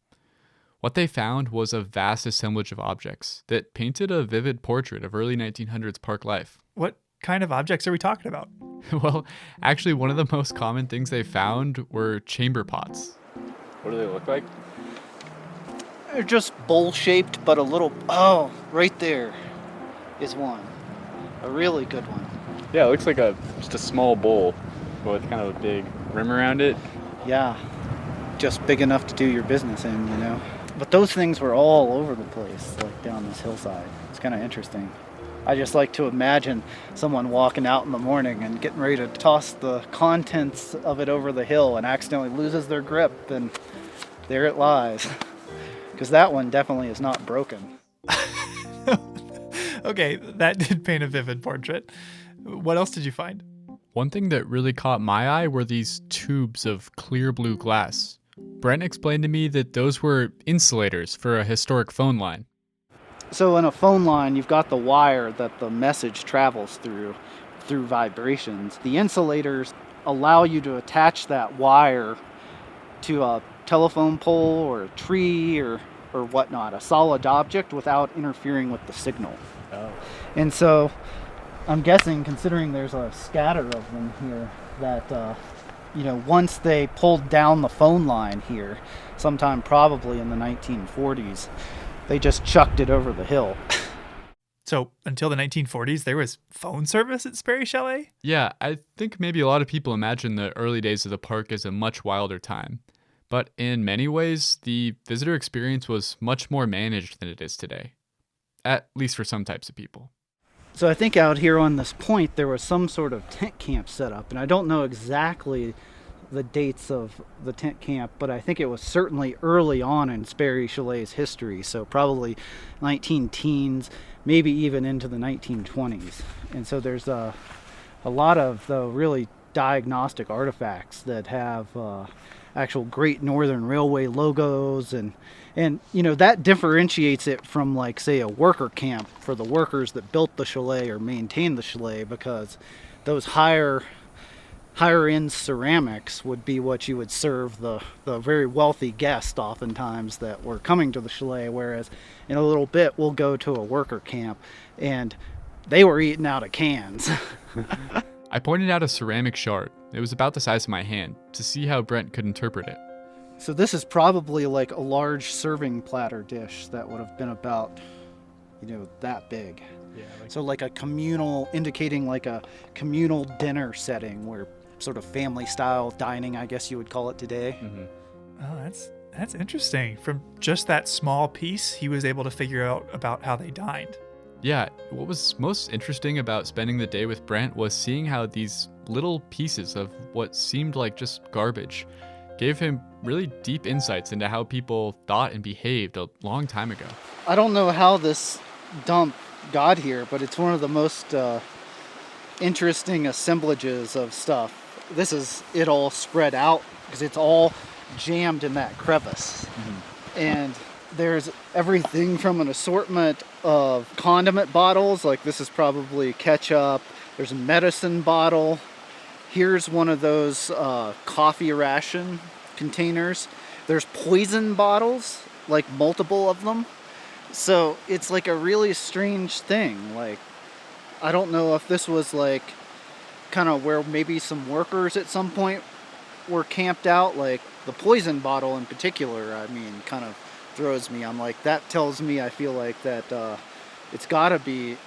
What they found was a vast assemblage of objects that painted a vivid portrait of early 1900s park life. What kind of objects are we talking about? Well, actually, one of the most common things they found were chamber pots. What do they look like? They're just bowl-shaped, but a little... Oh, right there is one. A really good one. Yeah, it looks like just a small bowl. Well, it's kind of a big rim around it. Yeah, just big enough to do your business in, you know. But those things were all over the place, like down this hillside. It's kind of interesting. I just like to imagine someone walking out in the morning and getting ready to toss the contents of it over the hill and accidentally loses their grip, and there it lies. Because that one definitely is not broken. Okay, that did paint a vivid portrait. What else did you find? One thing that really caught my eye were these tubes of clear blue glass. Brent explained to me that those were insulators for a historic phone line. So in a phone line, you've got the wire that the message travels through vibrations. The insulators allow you to attach that wire to a telephone pole or a tree or whatnot, a solid object, without interfering with the signal. Oh. And so I'm guessing, considering there's a scatter of them here, that once they pulled down the phone line here, sometime probably in the 1940s, they just chucked it over the hill. So until the 1940s, there was phone service at Sperry Chalet? Yeah, I think maybe a lot of people imagine the early days of the park as a much wilder time. But in many ways, the visitor experience was much more managed than it is today. At least for some types of people. So I think out here on this point, there was some sort of tent camp set up, and I don't know exactly the dates of the tent camp, but I think it was certainly early on in Sperry Chalet's history, so probably 19-teens, maybe even into the 1920s. And so there's a lot of, though, really diagnostic artifacts that have actual Great Northern Railway logos, and that differentiates it from, like, say, a worker camp for the workers that built the chalet or maintained the chalet, because those higher end ceramics would be what you would serve the very wealthy guests oftentimes that were coming to the chalet, whereas in a little bit we'll go to a worker camp and they were eating out of cans. I pointed out a ceramic shard. It was about the size of my hand, to see how Brent could interpret it. So this is probably like a large serving platter dish that would have been about, that big. Yeah. So like a communal, indicating like a communal dinner setting, where sort of family style dining, I guess you would call it today. Mm-hmm. Oh, that's interesting. From just that small piece, he was able to figure out about how they dined. Yeah, what was most interesting about spending the day with Brent was seeing how these little pieces of what seemed like just garbage gave him really deep insights into how people thought and behaved a long time ago. I don't know how this dump got here, but it's one of the most interesting assemblages of stuff. This is it all spread out because it's all jammed in that crevice. Mm-hmm. And there's everything from an assortment of condiment bottles, like this is probably ketchup. There's a medicine bottle. Here's one of those coffee ration containers. There's poison bottles, like multiple of them. So it's like a really strange thing. Like, I don't know if this was like kind of where maybe some workers at some point were camped out. Like the poison bottle in particular, I mean, kind of throws me. I'm like, that tells me, I feel like that it's got to be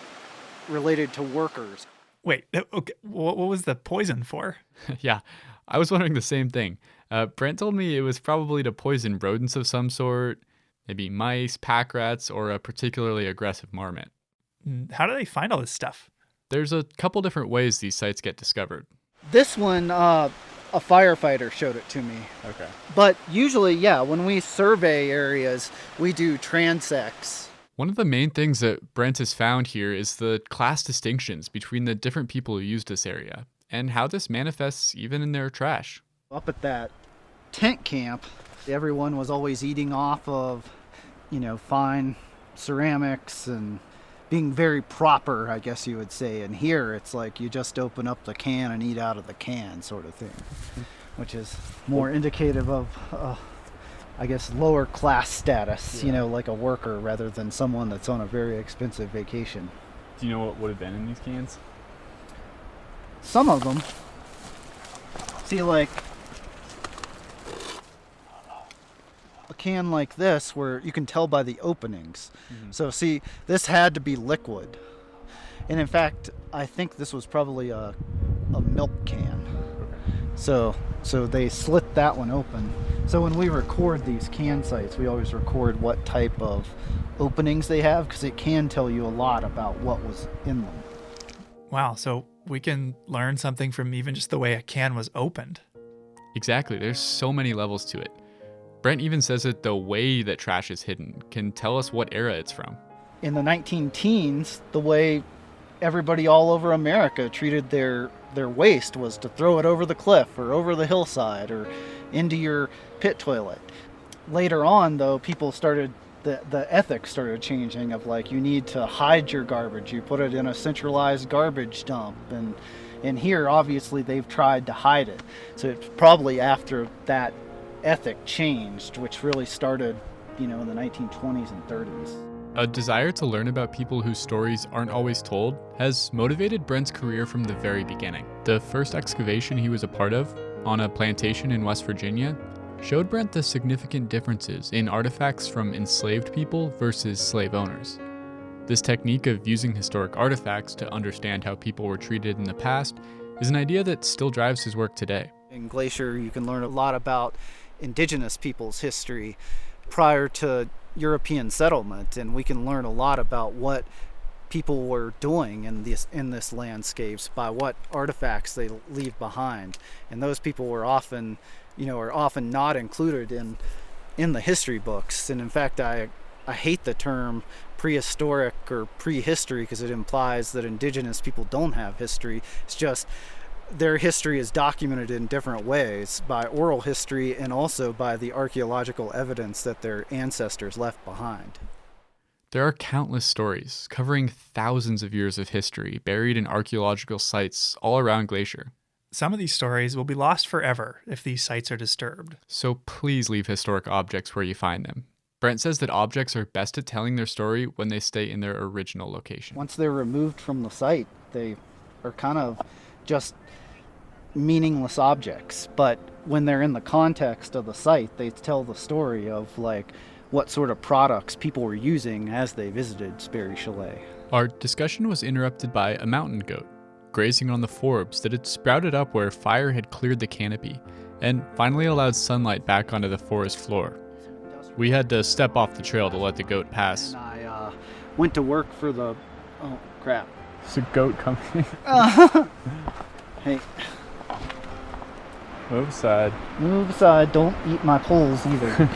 related to workers. Wait, okay, what was the poison for? Yeah, I was wondering the same thing. Brent told me it was probably to poison rodents of some sort, maybe mice, pack rats, or a particularly aggressive marmot. How do they find all this stuff? There's a couple different ways these sites get discovered. This one, a firefighter showed it to me. Okay. But usually, yeah, when we survey areas, we do transects. One of the main things that Brent has found here is the class distinctions between the different people who use this area, and how this manifests even in their trash. Up at that tent camp, everyone was always eating off of, fine ceramics and being very proper, I guess you would say. And here it's like you just open up the can and eat out of the can sort of thing, which is more indicative of, I guess, lower class status, like a worker rather than someone that's on a very expensive vacation. Do you know what would have been in these cans? Some of them. See, like a can like this where you can tell by the openings. Mm-hmm. So see, this had to be liquid. And in fact, I think this was probably a milk can. So they slit that one open. So when we record these can sites, we always record what type of openings they have, because it can tell you a lot about what was in them. Wow, so we can learn something from even just the way a can was opened. Exactly, there's so many levels to it. Brent even says that the way that trash is hidden can tell us what era it's from. In the 19-teens, the way everybody all over America treated their waste was to throw it over the cliff or over the hillside or into your pit toilet. Later on, though, people started, the ethics started changing of like, you need to hide your garbage. You put it in a centralized garbage dump. And here, obviously, they've tried to hide it. So it's probably after that ethic changed, which really started, in the 1920s and 30s. A desire to learn about people whose stories aren't always told has motivated Brent's career from the very beginning. The first excavation he was a part of, on a plantation in West Virginia, showed Brent the significant differences in artifacts from enslaved people versus slave owners. This technique of using historic artifacts to understand how people were treated in the past is an idea that still drives his work today. In Glacier, you can learn a lot about indigenous people's history prior to European settlement, and we can learn a lot about what people were doing in this landscapes by what artifacts they leave behind. And those people were often not included in the history books. And in fact, I hate the term prehistoric or prehistory, because it implies that indigenous people don't have history. It's just their history is documented in different ways, by oral history and also by the archaeological evidence that their ancestors left behind. There are countless stories covering thousands of years of history buried in archaeological sites all around Glacier. Some of these stories will be lost forever if these sites are disturbed. So please leave historic objects where you find them. Brent says that objects are best at telling their story when they stay in their original location. Once they're removed from the site, they are kind of just meaningless objects, but when they're in the context of the site, they tell the story of like what sort of products people were using as they visited Sperry Chalet. Our discussion was interrupted by a mountain goat grazing on the forbs that had sprouted up where fire had cleared the canopy and finally allowed sunlight back onto the forest floor. We had to step off the trail to let the goat pass. And I went to work for the... Oh, crap. There's a goat coming. Hey. Move aside. Move aside. Don't eat my poles either.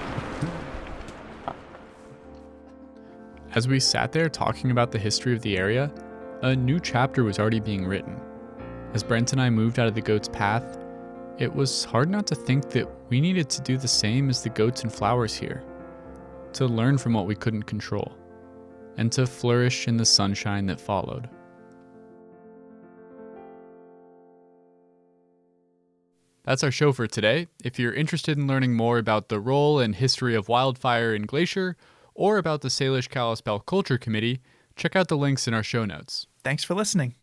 As we sat there talking about the history of the area, a new chapter was already being written. As Brent and I moved out of the goat's path, it was hard not to think that we needed to do the same as the goats and flowers here, to learn from what we couldn't control, and to flourish in the sunshine that followed. That's our show for today. If you're interested in learning more about the role and history of wildfire in Glacier, or about the Salish Kalispel Culture Committee, check out the links in our show notes. Thanks for listening.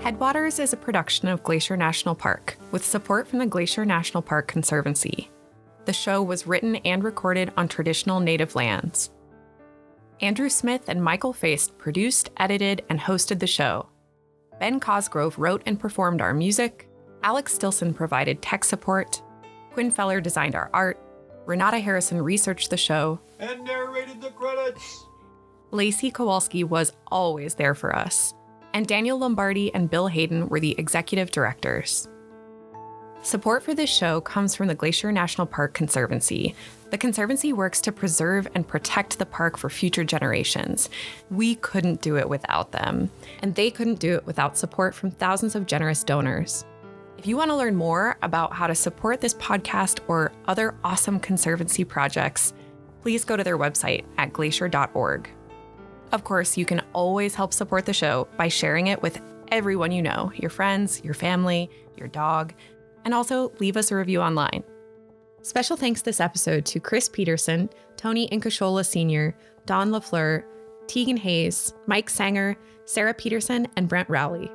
Headwaters is a production of Glacier National Park, with support from the Glacier National Park Conservancy. The show was written and recorded on traditional native lands. Andrew Smith and Michael Feist produced, edited, and hosted the show. Ben Cosgrove wrote and performed our music. Alex Stilson provided tech support. Quinn Feller designed our art. Renata Harrison researched the show. And narrated the credits. Lacey Kowalski was always there for us. And Daniel Lombardi and Bill Hayden were the executive directors. Support for this show comes from the Glacier National Park Conservancy. The Conservancy works to preserve and protect the park for future generations. We couldn't do it without them, and they couldn't do it without support from thousands of generous donors. If you want to learn more about how to support this podcast or other awesome Conservancy projects, please go to their website at glacier.org. Of course, you can always help support the show by sharing it with everyone you know, your friends, your family, your dog, and also leave us a review online. Special thanks this episode to Chris Peterson, Tony Incashola Sr., Don LaFleur, Teagan Hayes, Mike Sanger, Sarah Peterson, and Brent Rowley.